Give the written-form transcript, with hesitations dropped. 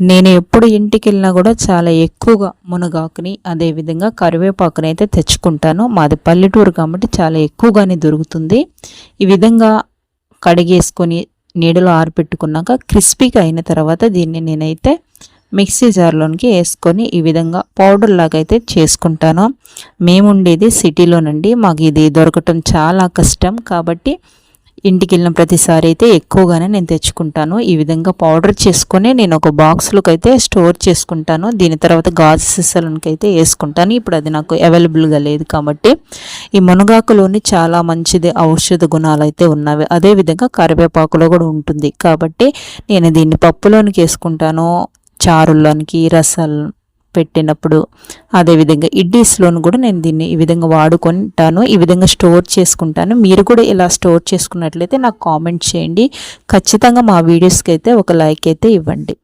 నేను ఎప్పుడు ఇంటికెళ్ళినా కూడా చాలా ఎక్కువగా మునగాకుని అదేవిధంగా కరివేపాకుని అయితే తెచ్చుకుంటాను. మాది పల్లెటూరు కాబట్టి చాలా ఎక్కువగానే దొరుకుతుంది. ఈ విధంగా కడిగేసుకొని నీడలో ఆరబెట్టుకున్నాక క్రిస్పీగా అయిన తర్వాత దీన్ని నేనైతే మిక్సీ జార్లోనికి వేసుకొని ఈ విధంగా పౌడర్ లాగా అయితే చేసుకుంటాను. మేముండేది సిటీలోనండి, మాకు ఇది దొరకటం చాలా కష్టం. కాబట్టి ఇంటికి వెళ్ళిన ప్రతిసారి అయితే ఎక్కువగానే నేను తెచ్చుకుంటాను. ఈ విధంగా పౌడర్ చేసుకొని నేను ఒక బాక్స్లోకి అయితే స్టోర్ చేసుకుంటాను. దీని తర్వాత గాజు సీసాలకి అయితే వేసుకుంటాను. ఇప్పుడు అది నాకు అవైలబుల్గా లేదు కాబట్టి. ఈ మునగాకులోని చాలా మంచిది ఔషధ గుణాలు అయితే ఉన్నవి. అదేవిధంగా కరివేపాకులో కూడా ఉంటుంది కాబట్టి నేను దీన్ని పప్పులోనికి వేసుకుంటాను, చారుల్లోనికి, రసాలు పెట్టినప్పుడు, అదేవిధంగా ఇడ్లీస్లోను కూడా నేను దీన్ని ఈ విధంగా వాడుకుంటాను. ఈ విధంగా స్టోర్ చేసుకుంటాను. మీరు కూడా ఇలా స్టోర్ చేసుకున్నట్లయితే నాకు కామెంట్ చేయండి. ఖచ్చితంగా మా వీడియోస్కి అయితే ఒక లైక్ అయితే ఇవ్వండి.